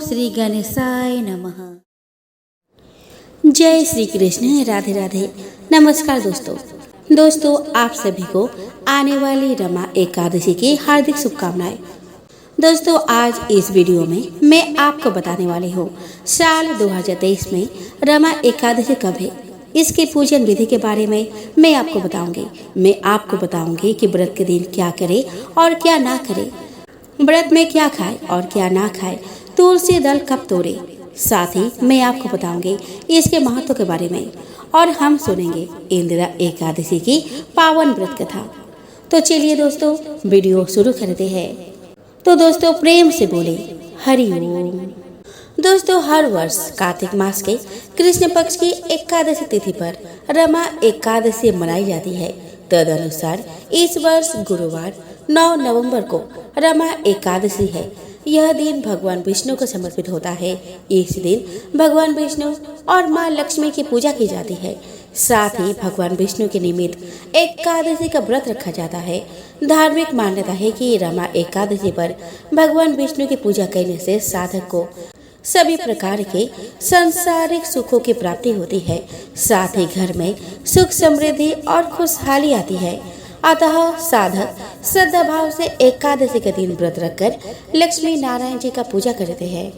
श्री गणेशाय नमः। जय श्री कृष्ण, राधे राधे। नमस्कार दोस्तों आप सभी को आने वाली रमा एकादशी की हार्दिक शुभकामनाएं। दोस्तों आज इस वीडियो में मैं आपको बताने वाली हूँ साल 2023 में रमा एकादशी कब है, इसके पूजन विधि के बारे में मैं आपको बताऊंगी कि व्रत के दिन क्या करे और क्या ना करे, व्रत में क्या खाए और क्या ना खाए, तुलसी दल कब तोड़े। साथ ही मैं आपको बताऊंगी इसके महत्व के बारे में और हम सुनेंगे इंदिरा एकादशी की पावन व्रत कथा। तो चलिए दोस्तों वीडियो शुरू करते हैं। तो दोस्तों प्रेम से बोले हरि ओम। दोस्तों हर वर्ष कार्तिक मास के कृष्ण पक्ष की एकादशी तिथि पर रमा एकादशी मनाई जाती है। तदनुसार इस वर्ष गुरुवार 9 नवंबर को रमा एकादशी है। यह दिन भगवान विष्णु को समर्पित होता है। इस दिन भगवान विष्णु और माँ लक्ष्मी की पूजा की जाती है। साथ ही भगवान विष्णु के निमित्त एकादशी का व्रत रखा जाता है। धार्मिक मान्यता है कि रमा एकादशी पर भगवान विष्णु की पूजा करने से साधक को सभी प्रकार के सांसारिक सुखों की प्राप्ति होती है। साथ ही घर में सुख समृद्धि और खुशहाली आती है। अतः साधक श्रद्धा भाव से एकादशी के दिन व्रत रखकर लक्ष्मी नारायण जी का पूजा करते हैं।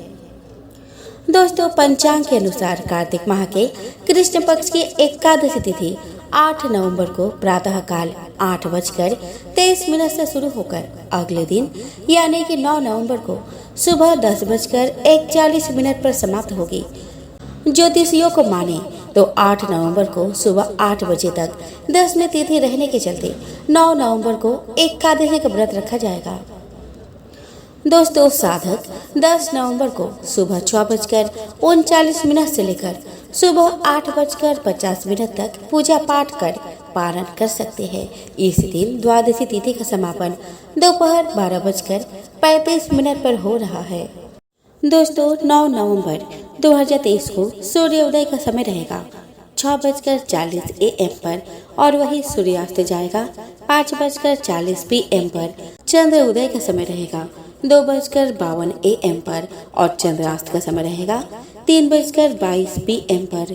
दोस्तों पंचांग के अनुसार कार्तिक माह के कृष्ण पक्ष की एकादशी तिथि 8 नवंबर को प्रातः काल 8:23 से शुरू होकर अगले दिन यानी कि 9 नवंबर को सुबह 10:41 पर समाप्त होगी। ज्योतिषियों को माने तो 8 नवंबर को सुबह 8 बजे तक दशमी तिथि रहने के चलते 9 नवंबर को एकादशी का व्रत रखा जाएगा। दोस्तों साधक 10 नवंबर को सुबह 6:39 से लेकर सुबह 8:50 तक पूजा पाठ कर पारण कर सकते हैं। इस दिन द्वादशी तिथि का समापन दोपहर 12:35 पर हो रहा है। दोस्तों 9 नवंबर 2023 को सूर्योदय का समय रहेगा 6:40 पर और वही सूर्यास्त जाएगा 5:40 पर। चंद्र उदय का समय रहेगा 2:52 पर और चंद्रास्त का समय रहेगा 3:22 पर।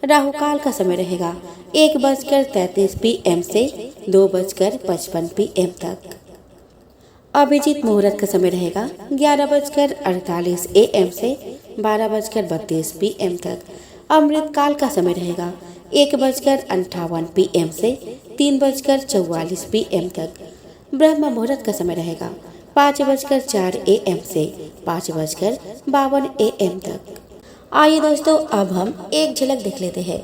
राहु काल का समय रहेगा 1:33 से 2:55 तक। अभिजीत मुहूर्त का समय रहेगा 11:48 से 12:32 तक। अमृत काल का समय रहेगा 1:58 से 3:44 तक। ब्रह्म मुहूर्त का समय रहेगा 5:04 से 5:52 तक। आइए दोस्तों अब हम एक झलक देख लेते हैं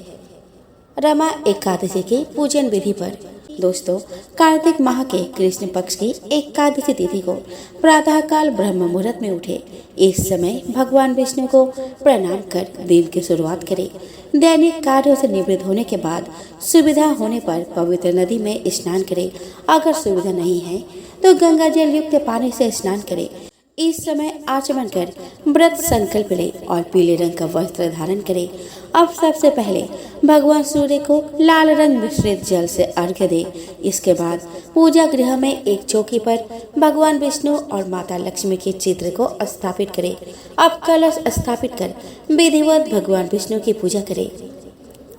रमा एकादशी की पूजन विधि पर। दोस्तों कार्तिक माह के कृष्ण पक्ष की एकादशी तिथि को प्रातः काल ब्रह्म मुहूर्त में उठे। इस समय भगवान विष्णु को प्रणाम कर दिन की शुरुआत करें। दैनिक कार्यों से निवृत्त होने के बाद सुविधा होने पर पवित्र नदी में स्नान करें। अगर सुविधा नहीं है तो गंगा जल युक्त पानी से स्नान करें। इस समय आचमन कर व्रत संकल्प ले और पीले रंग का वस्त्र धारण करें। अब सबसे पहले भगवान सूर्य को लाल रंग मिश्रित जल से अर्घ्य दे। इसके बाद पूजा गृह में एक चौकी पर भगवान विष्णु और माता लक्ष्मी के चित्र को स्थापित करें। अब कलश स्थापित कर विधिवत भगवान विष्णु की पूजा करें।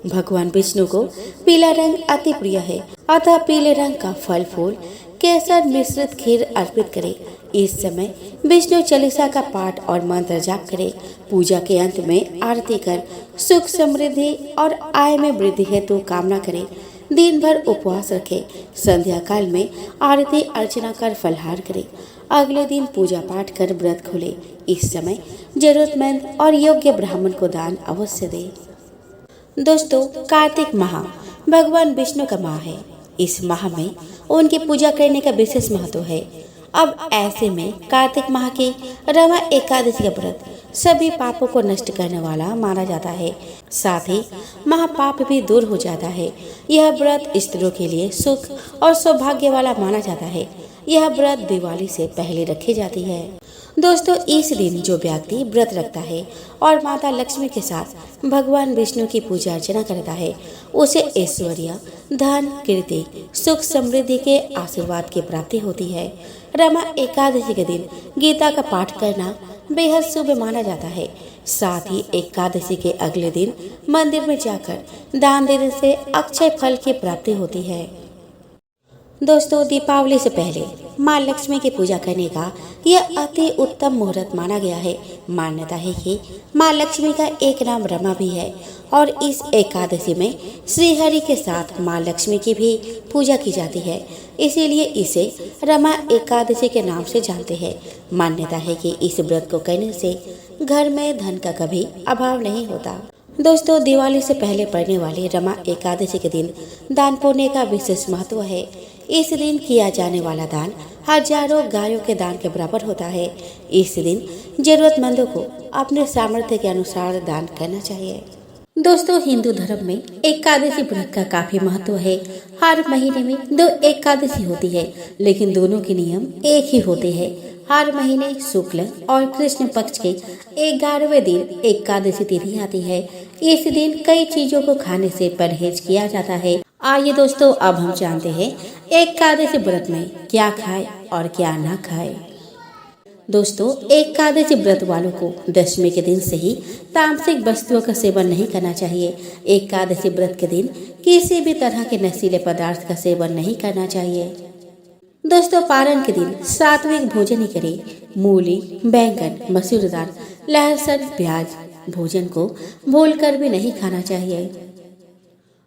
भगवान विष्णु को पीला रंग अति प्रिय है, अतः पीले रंग का फल फूल केसर मिश्रित खीर अर्पित करें। इस समय विष्णु चालीसा का पाठ और मंत्र जाप करें। पूजा के अंत में आरती कर सुख समृद्धि और आय में वृद्धि हेतु कामना करें। दिन भर उपवास रखें। संध्या काल में आरती अर्चना कर फलहार करें। अगले दिन पूजा पाठ कर व्रत खोले। इस समय जरूरतमंद और योग्य ब्राह्मण को दान अवश्य दे। दोस्तों कार्तिक माह भगवान विष्णु का माह है। इस माह में उनकी पूजा करने का विशेष महत्व है। अब ऐसे में कार्तिक माह की रमा एकादशी का व्रत सभी पापों को नष्ट करने वाला माना जाता है। साथ ही महापाप भी दूर हो जाता है। यह व्रत स्त्रियों के लिए सुख और सौभाग्य वाला माना जाता है। यह व्रत दिवाली से पहले रखी जाती है। दोस्तों इस दिन जो व्यक्ति व्रत रखता है और माता लक्ष्मी के साथ भगवान विष्णु की पूजा अर्चना करता है उसे ऐश्वर्य, धन, कीर्ति, सुख, समृद्धि के आशीर्वाद की प्राप्ति होती है। रमा एकादशी के दिन गीता का पाठ करना बेहद शुभ माना जाता है। साथ ही एकादशी के अगले दिन मंदिर में जाकर दान देने से अक्षय फल की प्राप्ति होती है। दोस्तों दीपावली से पहले माँ लक्ष्मी की पूजा करने का यह अति उत्तम मुहूर्त माना गया है। मान्यता है कि माँ लक्ष्मी का एक नाम रमा भी है और इस एकादशी में श्री हरि के साथ माँ लक्ष्मी की भी पूजा की जाती है, इसीलिए इसे रमा एकादशी के नाम से जानते हैं। मान्यता है कि इस व्रत को करने से घर में धन का कभी अभाव नहीं होता। दोस्तों दिवाली से पहले पड़ने वाली रमा एकादशी के दिन दान पुण्य का विशेष महत्व है। इस दिन किया जाने वाला दान हजारों गायों के दान के बराबर होता है। इस दिन जरूरतमंदों को अपने सामर्थ्य के अनुसार दान करना चाहिए। दोस्तों हिंदू धर्म में एकादशी व्रत का काफी महत्व है। हर महीने में 2 एकादशी होती है, लेकिन दोनों के नियम एक ही होते हैं। हर महीने शुक्ल और कृष्ण पक्ष के 11वें दिन एकादशी तिथि आती है। इस दिन कई चीजों को खाने से परहेज किया जाता है। आइए दोस्तों अब हम जानते हैं एकादशी व्रत में क्या खाए और क्या ना खाए। दोस्तों एकादशी व्रत वालों को दशमी के दिन से ही तामसिक वस्तुओं का सेवन नहीं करना चाहिए। एकादशी व्रत के दिन किसी भी तरह के नशीले पदार्थ का सेवन नहीं करना चाहिए। दोस्तों पारण के दिन सात्विक भोजन ही करें। मूली, बैंगन, मसूर दाल, लहसुन, प्याज भोजन को भूलकर भी नहीं खाना चाहिए।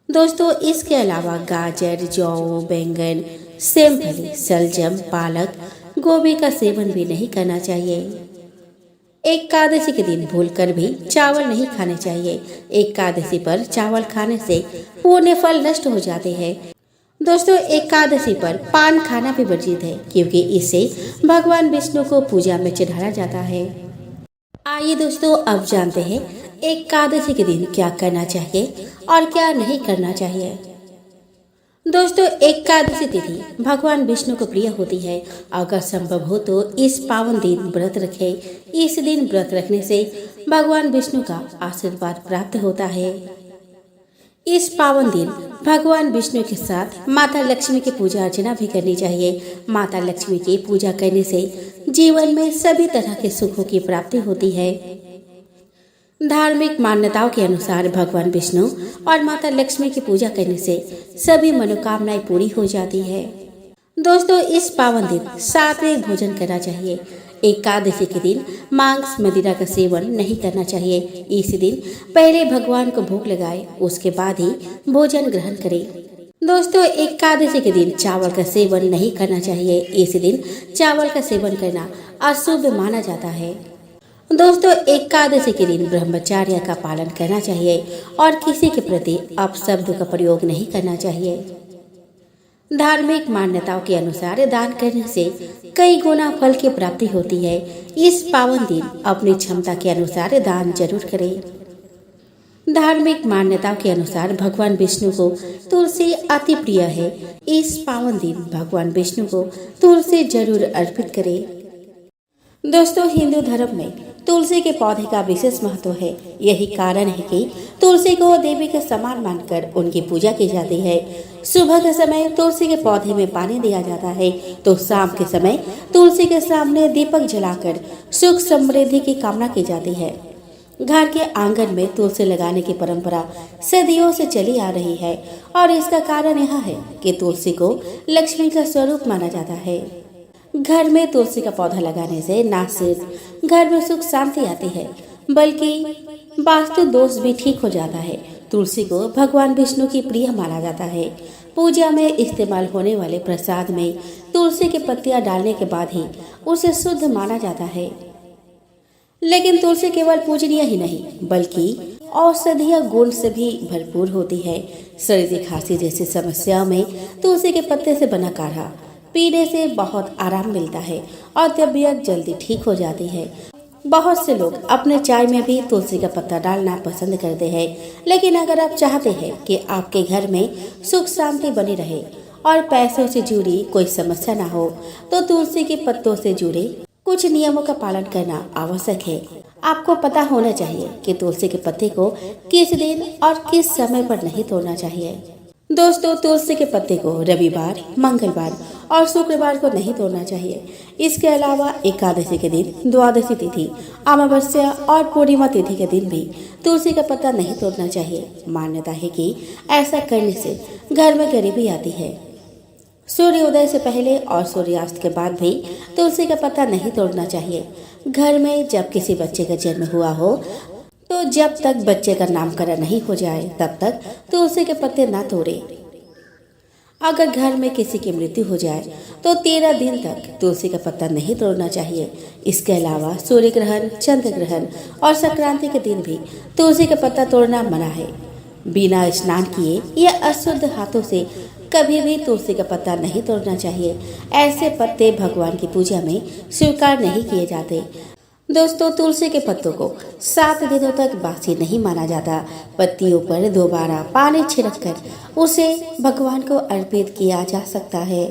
दोस्तों इसके अलावा गाजर, जौ, बैंगन, सेमफली, सलजम, पालक, गोभी का सेवन भी नहीं करना चाहिए। एकादशी के दिन भूलकर भी चावल नहीं खाने चाहिए। एकादशी पर चावल खाने से पुण्य फल नष्ट हो जाते हैं। दोस्तों एकादशी पर पान खाना भी वर्जित है, क्योंकि इससे भगवान विष्णु को पूजा में चढ़ाया जाता है। आइए दोस्तों अब जानते हैं एकादशी के दिन क्या करना चाहिए और क्या नहीं करना चाहिए। दोस्तों एकादशी तिथि भगवान विष्णु को प्रिय होती है। अगर संभव हो तो इस पावन दिन व्रत रखें। इस दिन व्रत रखने से भगवान विष्णु का आशीर्वाद प्राप्त होता है। इस पावन दिन भगवान विष्णु के साथ माता लक्ष्मी की पूजा अर्चना भी करनी चाहिए। माता लक्ष्मी की पूजा करने से जीवन में सभी तरह के सुखों की प्राप्ति होती है। धार्मिक मान्यताओं के अनुसार भगवान विष्णु और माता लक्ष्मी की पूजा करने से सभी मनोकामनाएं पूरी हो जाती है। दोस्तों इस पावन दिन सात्विक भोजन करना चाहिए। एकादशी के दिन मांस, मदिरा का सेवन नहीं करना चाहिए। इस दिन पहले भगवान को भोग लगाए, उसके बाद ही भोजन ग्रहण करें। दोस्तों एकादशी के दिन चावल का सेवन नहीं करना चाहिए। इस दिन चावल का सेवन करना अशुभ माना जाता है। दोस्तों एकादशी के दिन ब्रह्मचर्य का पालन करना चाहिए और किसी के प्रति अपशब्द का प्रयोग नहीं करना चाहिए। धार्मिक मान्यताओं के अनुसार दान करने से कई गुना फल की प्राप्ति होती है। इस पावन दिन अपनी क्षमता के अनुसार दान जरूर करें। धार्मिक मान्यताओं के अनुसार भगवान विष्णु को तुलसी अति प्रिय है। इस पावन दिन भगवान विष्णु को तुलसी जरूर अर्पित करें। दोस्तों हिंदू धर्म में तुलसी के पौधे का विशेष महत्व है। यही कारण है कि तुलसी को देवी के समान मानकर उनकी पूजा की जाती है। सुबह के समय तुलसी के पौधे में पानी दिया जाता है, तो शाम के समय तुलसी के सामने दीपक जलाकर सुख समृद्धि की कामना की जाती है। घर के आंगन में तुलसी लगाने की परंपरा सदियों से चली आ रही है और इसका कारण यह है कि तुलसी को लक्ष्मी का स्वरूप माना जाता है। घर में तुलसी का पौधा लगाने से न सिर्फ घर में सुख शांति आती है, बल्कि वास्तु दोष भी ठीक हो जाता है। तुलसी को भगवान विष्णु की प्रिय माना जाता है। पूजा में इस्तेमाल होने वाले प्रसाद में तुलसी की पत्तियां डालने के बाद ही उसे शुद्ध माना जाता है। लेकिन तुलसी केवल पूजनीय ही नहीं, बल्कि औषधीय गुण से भी भरपूर होती है। सर्दी, खांसी जैसी समस्याओं में तुलसी के पत्ते से बना काढ़ा पीने से बहुत आराम मिलता है और तबीयत जल्दी ठीक हो जाती है। बहुत से लोग अपने चाय में भी तुलसी का पत्ता डालना पसंद करते हैं। लेकिन अगर आप चाहते हैं कि आपके घर में सुख शांति बनी रहे और पैसों से जुड़ी कोई समस्या ना हो, तो तुलसी के पत्तों से जुड़े कुछ नियमों का पालन करना आवश्यक है। आपको पता होना चाहिए कि तुलसी के पत्ते को किस दिन और किस समय पर नहीं तोड़ना चाहिए। दोस्तों, तुलसी के पत्ते को रविवार, मंगलवार और शुक्रवार को नहीं तोड़ना चाहिए। इसके अलावा एकादशी के दिन, द्वादशी तिथि, अमावस्या और पूर्णिमा तिथि के दिन भी तुलसी का पत्ता नहीं तोड़ना चाहिए। मान्यता है कि ऐसा करने से घर में गरीबी आती है। सूर्योदय से पहले और सूर्यास्त के बाद भी तुलसी का पत्ता नहीं तोड़ना चाहिए। घर में जब किसी बच्चे का जन्म हुआ हो तो जब तक बच्चे का नामकरण नहीं हो जाए तब तक तुलसी के पत्ते ना तोड़े। अगर घर में किसी की मृत्यु हो जाए तो 13 दिन तक तुलसी का पत्ता नहीं तोड़ना चाहिए। इसके अलावा सूर्य ग्रहण, चंद्र ग्रहण और संक्रांति के दिन भी तुलसी का पत्ता तोड़ना मना है। बिना स्नान किए या अशुद्ध हाथों से कभी भी तुलसी का पत्ता नहीं तोड़ना चाहिए। ऐसे पत्ते भगवान की पूजा में स्वीकार नहीं किए जाते। दोस्तों, तुलसी के पत्तों को 7 दिनों तक बासी नहीं माना जाता। पत्तियों पर दोबारा पानी छिड़ककर उसे भगवान को अर्पित किया जा सकता है।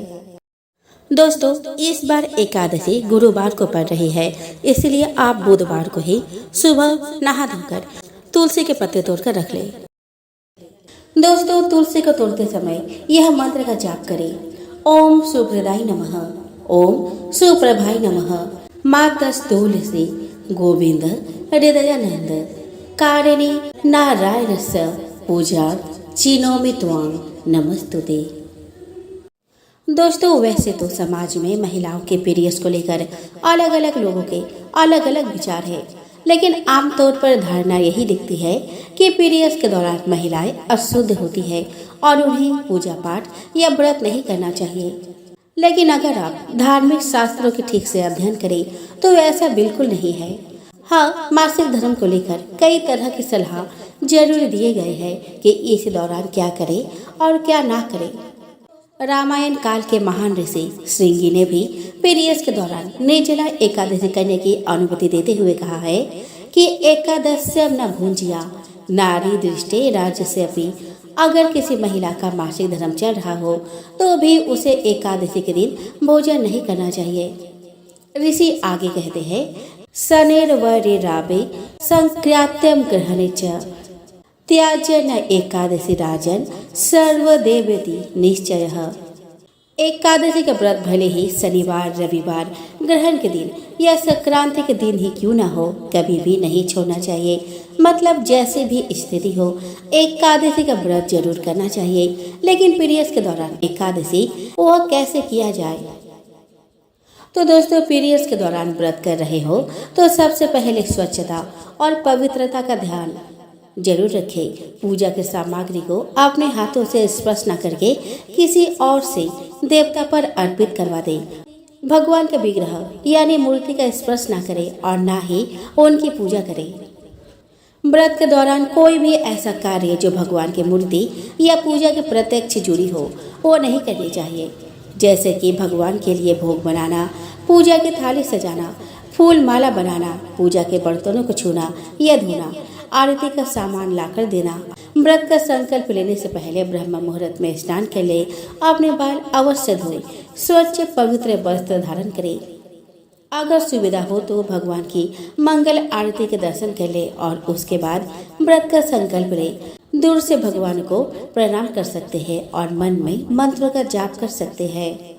दोस्तों, इस बार एकादशी गुरुवार को पड़ रही है, इसलिए आप बुधवार को ही सुबह नहा धोकर तुलसी के पत्ते तोड़कर रख लें। दोस्तों, तुलसी को तोड़ते समय यह मंत्र का जाप करें। ओम सुभृदाय नमः, ओम सुप्रभाय नमः, मातस तुलसी गोविंद हृदयानंद कारिणी नारायणस्य पूजा चिनोमि त्वां नमस्तुते। दोस्तों, वैसे तो समाज में महिलाओं के पीरियड्स को लेकर अलग अलग लोगों के अलग अलग विचार है, लेकिन आमतौर पर धारणा यही दिखती है कि पीरियड्स के दौरान महिलाएं अशुद्ध होती है और उन्हें पूजा पाठ या व्रत नहीं करना चाहिए। लेकिन अगर आप धार्मिक शास्त्रों के ठीक से अध्ययन करें तो ऐसा बिल्कुल नहीं है। हाँ, मासिक धर्म को लेकर कई तरह की सलाह जरूर दिए गए हैं कि इस दौरान क्या करें और क्या ना करें। रामायण काल के महान ऋषि श्रृंगी ने भी पीरियड्स के दौरान निर्जला एकादशी करने की अनुमति देते हुए कहा है कि एकादश्यम न भुंजिया नारी दृष्टि राज्यस्यपि। अगर किसी महिला का मासिक धर्म चल रहा हो तो भी उसे एकादशी के दिन भोजन नहीं करना चाहिए। ऋषि आगे कहते हैं, शनेर्वरे रावे संक्रांत्यम ग्रहणे च त्याज्य न एकादशी राजन सर्वदेवेति निश्चयः। एकादशी का व्रत भले ही शनिवार, रविवार, ग्रहण के दिन या संक्रांति के दिन ही क्यों ना हो, कभी भी नहीं छोड़ना चाहिए। मतलब जैसे भी स्थिति हो, एकादशी का व्रत जरूर करना चाहिए। लेकिन पीरियड्स के दौरान एकादशी वह कैसे किया जाए? तो दोस्तों, पीरियड्स के दौरान व्रत कर रहे हो तो सबसे पहले स्वच्छता और पवित्रता का ध्यान जरूर रखें। पूजा के सामग्री को अपने हाथों से स्पर्श न करके किसी और से देवता पर अर्पित करवा दें। भगवान का विग्रह यानी मूर्ति का स्पर्श न करें और न ही उनकी पूजा करें। व्रत के दौरान कोई भी ऐसा कार्य जो भगवान की मूर्ति या पूजा के प्रत्यक्ष जुड़ी हो वो नहीं करनी चाहिए, जैसे कि भगवान के लिए भोग बनाना, पूजा की थाली सजाना, फूल माला बनाना, पूजा के बर्तनों को छूना या धोना, आरती का सामान लाकर देना। व्रत का संकल्प लेने से पहले ब्रह्म मुहूर्त में स्नान कर ले, अपने बाल अवश्य धोए, स्वच्छ पवित्र वस्त्र धारण करें। अगर सुविधा हो तो भगवान की मंगल आरती के दर्शन कर ले और उसके बाद व्रत का संकल्प ले। दूर से भगवान को प्रणाम कर सकते हैं और मन में मंत्रों का जाप कर सकते हैं।